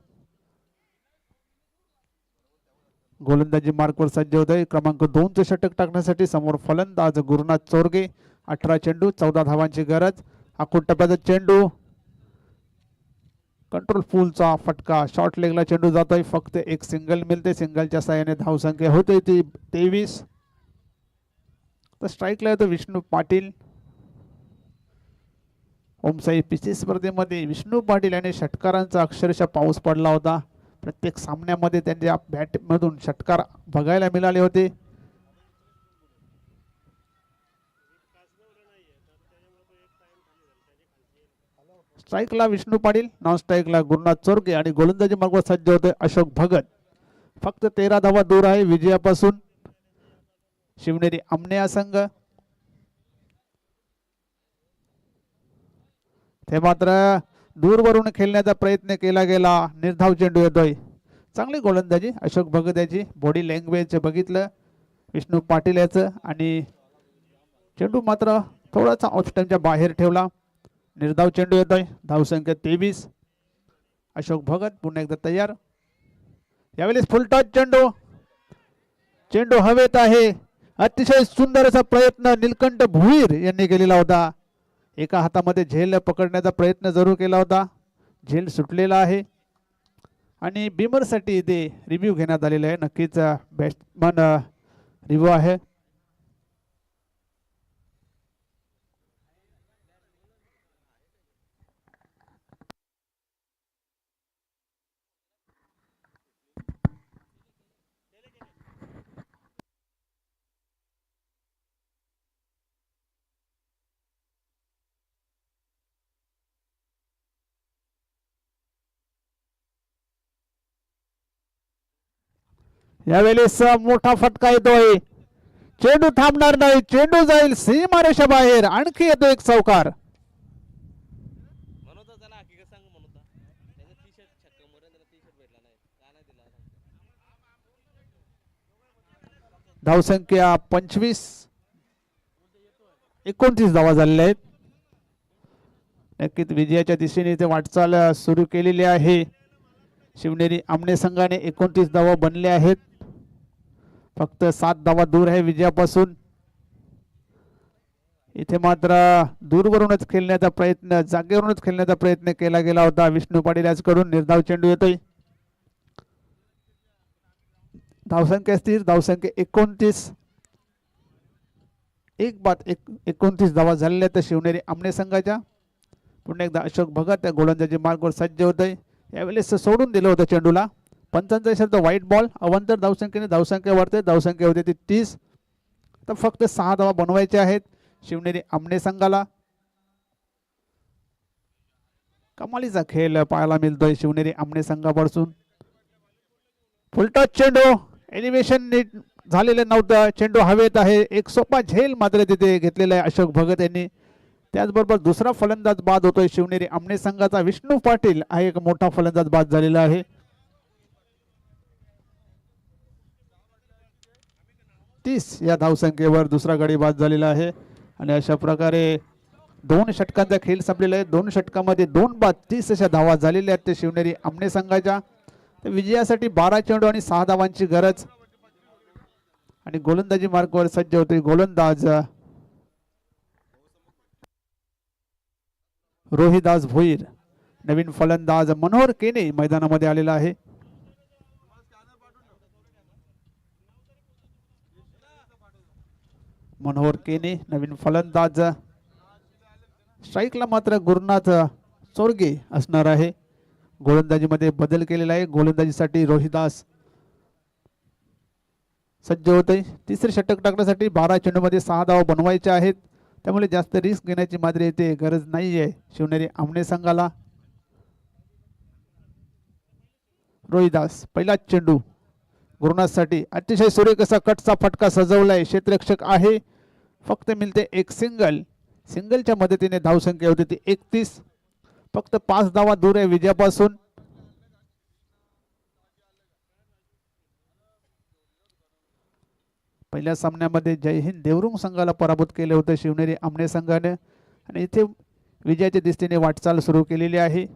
गोलंदाजी मार्कवर सज्ज होते. क्रमांक 2चं षटक टाकण्यासाठी समोर फलंदाज गुरुनाथ चोरगे. 18 चेंडू 14 धावांची गरज. आखूड टप्प्याचा चेंडू, कंट्रोल फुलचा फटका, शॉर्ट लेगला चेंडू जातोय. फक्त एक सिंगल मिळते. सिंगलच्या साहाय्याने धावसंख्या होते ती 23. तर स्ट्राईकला येतो विष्णू पाटील. ओमसाई पीसी स्पर्धेमध्ये विष्णू पाटील यांनी षटकारांचा अक्षरशः पाऊस पडला होता. प्रत्येक सामन्यामध्ये त्यांच्या बॅटमधून षटकार बघायला मिळाले होते. स्ट्राईकला विष्णू पाटील, नॉन स्ट्राईकला गुरुनाथ चोरगे आणि गोलंदाजी मार्गावर सज्ज होते अशोक भगत. फक्त 13 धावा दूर आहे विजयापासून शिवनेरी आमने हा संघ. ते मात्र दूरवरून खेळण्याचा प्रयत्न केला गेला. निर्धाव चेंडू येतोय. चांगली गोलंदाजी अशोक भगत याची. बॉडी लँग्वेज बघितलं विष्णू पाटील याचं आणि चेंडू मात्र थोडासा ऑफ स्टंपच्या बाहेर ठेवला. निर्धाव चेंडू येतोय. धावसंख्या 23. अशोक भगत पुन्हा एकदा तयार. यावेळेस फुल टॉस चेंडू. चेंडू हवेत आहे. अतिशय सुंदर असा प्रयत्न निलकंठ भुईर यांनी केलेला होता. एका हातामध्ये झेल पकडण्याचा प्रयत्न जरूर केला होता. झेल सुटलेला आहे आणि बिमरसाठी इथे रिव्ह्यू घेण्यात आलेला आहे. नक्कीच बॅट्समन रिव्ह्यू आहे. यावेळेस मोठा फटका येतोय. चेंडू थांबणार नाही. चेंडू जाईल सीमारेषा बाहेर. आणखी येतो एक चौकार. धावसंख्या 25. 29 धावा झालेल्या आहेत. नक्कीच विजयाच्या दिशेने ते वाटचाल सुरू केलेली आहे. शिवनेरी आमने संघाने 29 धावा बनले आहेत. फक्त 7 धावा दूर आहे विजयापासून. इथे मात्र दूरवरूनच खेळण्याचा प्रयत्न, जागेवरूनच खेळण्याचा प्रयत्न केला गेला होता विष्णू पाटील याचकडून. निर्धाव चेंडू येतोय. धावसंख्या स्थिर. धावसंख्या 29. 1 बाद 29 धावा झालेल्या आहेत शिवनेरी आमने संघाच्या. पुन्हा एकदा अशोक भगत गोलंदाजी मार्गावर सज्ज होतोय. यावेळेस सोडून दिलं होतं चेंडूला. पंचांचा इशारा व्हाईट बॉल. अवंतर धावसंख्येने धावसंख्या वाढते. धावसंख्या होते ती 30. तर फक्त 6 धावा बनवायच्या आहेत शिवनेरी आमने संघाला. कमालीचा खेळ पाहायला मिळतोय शिवनेरी आमने संघापासून. फुलटॉस चेंडू. एलिव्हेशन नीट झालेलं नव्हतं. चेंडू हवेत आहे. एक सोपा झेल मात्र तिथे घेतलेला आहे अशोक भगत यांनी. त्याचबरोबर दुसरा फलंदाज बाद होतोय शिवनेरी आमने संघाचा. विष्णू पाटील हा एक मोठा फलंदाज बाद झालेला आहे. 30 या धावसंख्येवर दुसरा गडी बाद झालेला आहे. आणि अशा प्रकारे 2 षटकांचा खेळ संपलेला आहे. 2 षटकामध्ये 2 बाद 30 अशा धावा झालेल्या आहेत ते शिवनेरी आमने संघाच्या. विजयासाठी 12 चेंडू आणि 6 धावांची गरज. आणि गोलंदाजी मार्गावर सज्ज होते गोलंदाज रोहिदास भोईर. नवीन फलंदाज मनोहर केने मैदानामध्ये आलेला आहे. मनोहर केने नवीन फलंदाज. स्ट्राईकला मात्र गुरुनाथ चोरगे असणार आहे. गोलंदाजीमध्ये बदल केलेला आहे. गोलंदाजीसाठी रोहिदास सज्ज होते. तिसरे षटक टाकण्यासाठी 12 चेंडूमध्ये 6 धावा बनवायच्या आहेत. त्यामुळे जास्त रिस्क घेण्याची मात्र येथे गरज नाही आहे शिवनेरी आमने संघाला. रोहिदास पहिला चेंडू गुरुनाथसाठी अतिशय सुरेख असा कटचा फटका सजवलाय. क्षेत्ररक्षक आहे. फक्त मिळते एक सिंगल. सिंगलच्या मदतीने धावसंख्या होती ती 31. फक्त 5 धावा दूर आहे विजयापासून. पहिल्या सामन्यामध्ये जय हिंद देवरुंग संघाला पराभूत केले होते शिवनेरी आमने संघाने आणि इथे विजयाच्या दिशेने वाटचाल सुरू केलेली आहे.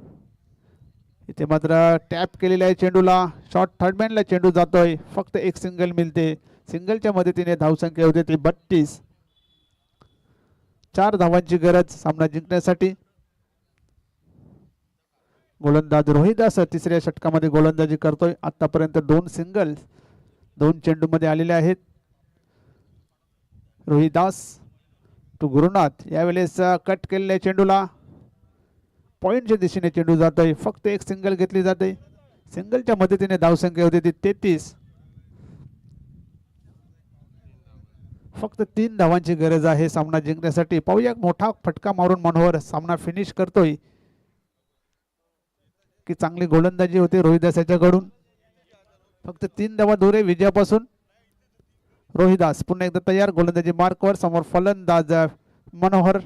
इथे मात्र टॅप केलेला आहे चेंडूला. शॉर्ट थर्डमॅनला चेंडू जातोय. फक्त एक सिंगल मिळते. सिंगलच्या मदतीने धावसंख्या होते ती 32. 4 धावांची गरज सामना जिंकण्यासाठी. गोलंदाज रोहिदास तिसऱ्या षटकामध्ये गोलंदाजी करतोय. आतापर्यंत 2 सिंगल्स 2 चेंडूमध्ये आलेले आहेत. रोहिदास टू गुरुनाथ. यावेळेस कट केलेल्या चेंडूला पॉइंटच्या दिशेने चेंडू जातोय. फक्त एक सिंगल घेतली जाते. सिंगलच्या मदतीने धावसंख्या होती ती 33. फक्त 3 धावांची गरज आहे सामना जिंकण्यासाठी. पाहूया मोठा फटका मारून मनोहर सामना फिनिश करतोय की चांगली गोलंदाजी होते रोहिदास याच्याकडून. फक्त 3 धावा दूर आहे विजयापासून. रोहिदास पुन्हा एकदा तयार. गोलंदाजी मार्कवर. समोर फलंदाज मनोहर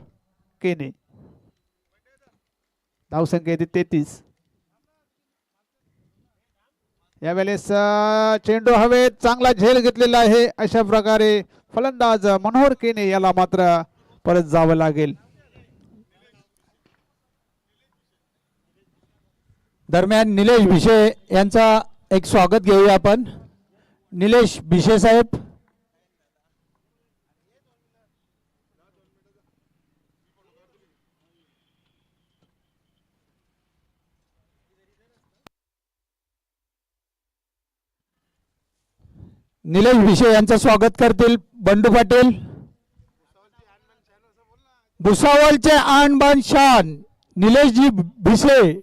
केने. धावसंख्या येते 33. यावेळेस चेंडू हवेत. चांगला झेल घेतलेला आहे. अशा प्रकारे फलंदाज मनोहर केने याला मात्र परत जावं लागेल. दरम्यान निलेश भिशे यांचा एक स्वागत घेऊया आपण. निलेश भिशे साहेब. निलेश भिशे यांचं स्वागत करतील बंडू पाटील. भुसावळचे आणबाण शान निलेशजी भिशे.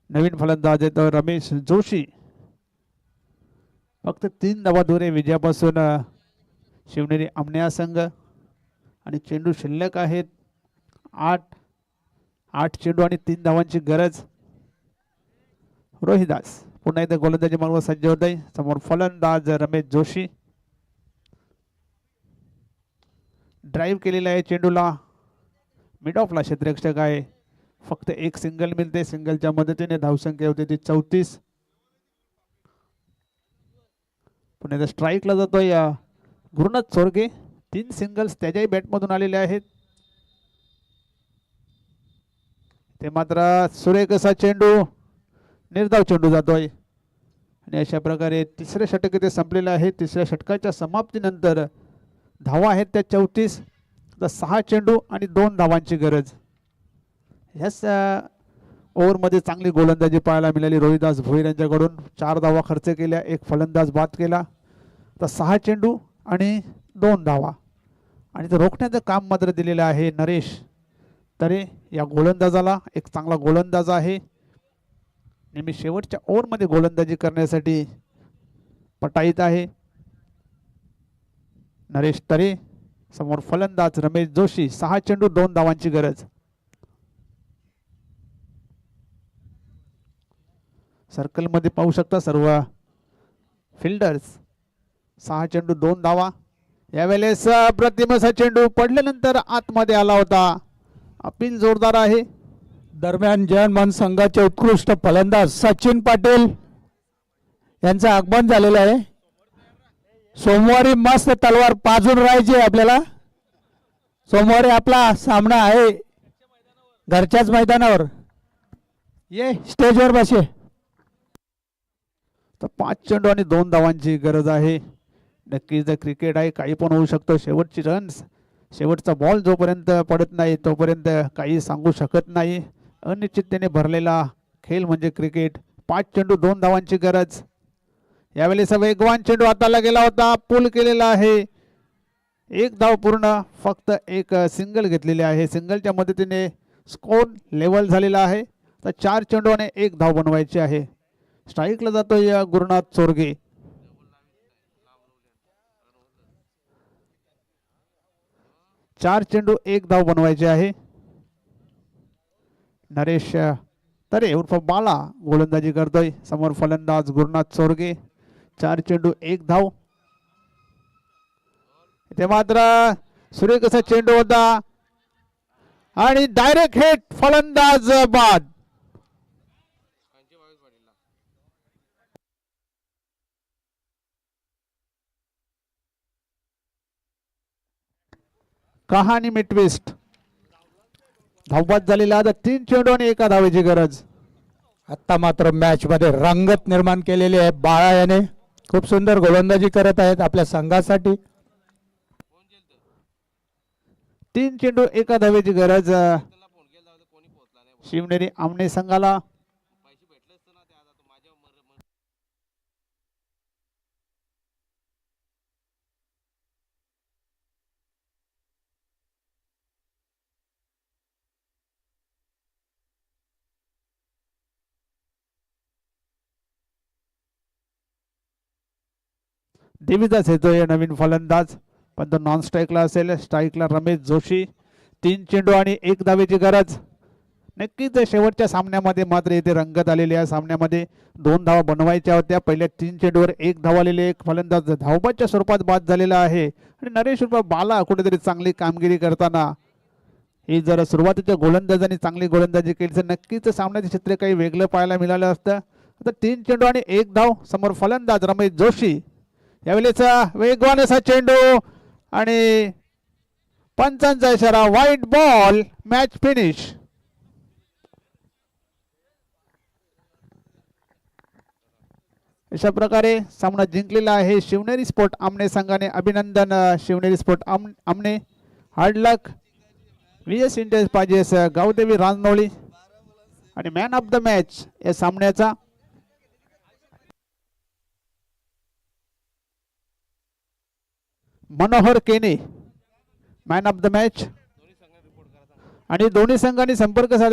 नवीन फलंदाज येतो रमेश जोशी. फक्त 3 धावा दूर आहे विजयापासून शिवनेरी आमने संघ आणि चेंडू शिल्लक आहेत 8 चेंडू आणि 3 धावांची गरज. रोहिदास पुन्हा एकदा गोलंदाजी मार्गावर सज्ज होत आहे. समोर फलंदाज रमेश जोशी. ड्राईव्ह केलेला आहे चेंडूला. मिड ऑफला क्षेत्ररक्षक आहे. फक्त एक सिंगल मिळते. सिंगलच्या मदतीने धावसंख्या होते ती 34. पुन्हा एकदा स्ट्राईकला जातोय गुरुनाथ चोरगे. 3 सिंगल्स त्याच्याही बॅटमधून आलेले आहेत. ते मात्र सुरेख असा चेंडू निर्धाव चेंडू जातोय आणि अशा प्रकारे तिसरे षटक इथे संपलेलं आहे. तिसऱ्या षटकाच्या समाप्तीनंतर धावा आहेत त्या 34. 6 चेंडू आणि 2 धावांची गरज. ह्याच ओव्हरमध्ये चांगली गोलंदाजी पाहायला मिळाली रोहिदास भोईर यांच्याकडून. 4 धावा खर्च केल्या. 1 फलंदाज बाद केला. तर 6 चेंडू आणि 2 धावा आणि ते रोखण्याचं काम मात्र दिलेलं आहे नरेश तरे या गोलंदाजाला. एक चांगला गोलंदाज आहे. नेहमी शेवटच्या ओव्हरमध्ये गोलंदाजी करण्यासाठी पटाईत आहे नरेश तरे. समोर फलंदाज रमेश जोशी. 6 चेंडू 2 धावांची गरज. सर्कलमध्ये पाहू शकता सर्व फिल्डर्स. 6 चेंडू 2 धावा. यावेळेस प्रतिम असा चेंडू पडल्यानंतर आतमध्ये आला होता. अपील जोरदार आहे. दरम्यान जयमान संघाचे उत्कृष्ट फलंदाज सचिन पाटील यांचं आगमन झालेलं आहे. सोमवारी मस्त तलवार पाजून राहायची आपल्याला. सोमवारी आपला सामना आहे घरच्याच मैदानावर. ये स्टेजवर बसे. तर 5 चेंडू आणि 2 धावांची गरज आहे. नक्कीच क्रिकेट आहे. काही पण होऊ शकतं. शेवटची रन्स शेवटचा बॉल जोपर्यंत पडत नाही तोपर्यंत काही सांगू शकत नाही. अनिश्चिततेने भरलेला खेळ म्हणजे क्रिकेट. 5 चेंडू 2 धावांची गरज. यावेळेस वेगवान चेंडू हाताला गेला होता, पूल केलेला आहे. 1 धाव पूर्ण, फक्त एक सिंगल घेतलेली आहे. सिंगलच्या मदतीने स्कोर लेवल झालेला आहे. तर 4 चेंडू आणि 1 धाव बनवायची आहे. स्ट्राईकला जातोय गुरुनाथ चोरगे. चार चेंडू 1 धाव बनवायचे आहे. नरेश तरे उर्फ बाला गोलंदाजी करतोय. समोर फलंदाज गुरुनाथ चोरगे. 4 चेंडू 1 धाव. इथे मात्र सुरेख असा चेंडू होता आणि डायरेक्ट हिट, फलंदाज बाद. कहाणी में ट्विस्ट. धावबाद झालेला आता 3 चेंडू आणि 1 धावेची गरज. आता मात्र मॅच मध्ये रंगत निर्माण केलेली आहे. बाळा याने खूप सुंदर गोलंदाजी करत आहेत आपल्या संघासाठी. 3 चेंडू 1 धावेची गरज शिवनेरी आमने संघाला. देवीदास येतोय नवीन फलंदाज, पण तो नॉन स्ट्राईकला असेल. स्ट्राईकला रमेश जोशी. 3 चेंडू आणि 1 धावेची गरज. नक्कीच शेवटच्या सामन्यामध्ये मात्र इथे रंगत आलेली आहे. सामन्यामध्ये 2 धावा बनवायच्या होत्या. पहिल्या 3 चेंडूवर 1 धाव आलेली. एक फलंदाज धावबादच्या स्वरूपात बाद झालेला आहे. आणि नरेश उर्फ बाला कुठेतरी चांगली कामगिरी करताना, ही जर सुरुवातीच्या गोलंदाजांनी चांगली गोलंदाजी केली तर नक्कीच सामन्याचे चित्र काही वेगळं पाहायला मिळालं असतं. आता 3 चेंडू आणि 1 धाव. समोर फलंदाज रमेश जोशी. यावेळेचा वेगवान असा चेंडू आणि पंचांचा इशारा, व्हाईट बॉल, मॅच फिनिश. अशा प्रकारे सामना जिंकलेला आहे शिवनेरी स्पोर्ट आमने संघाने. अभिनंदन Shivneri sport Aamne. Hard luck. VS Indians पाजेस गावदेवी रांजनोळी. आणि मॅन ऑफ द मॅच या सामन्याचा मनोहर केने, मॅन ऑफ द मॅच. आणि दोन्ही संघांनी संपर्क साधला.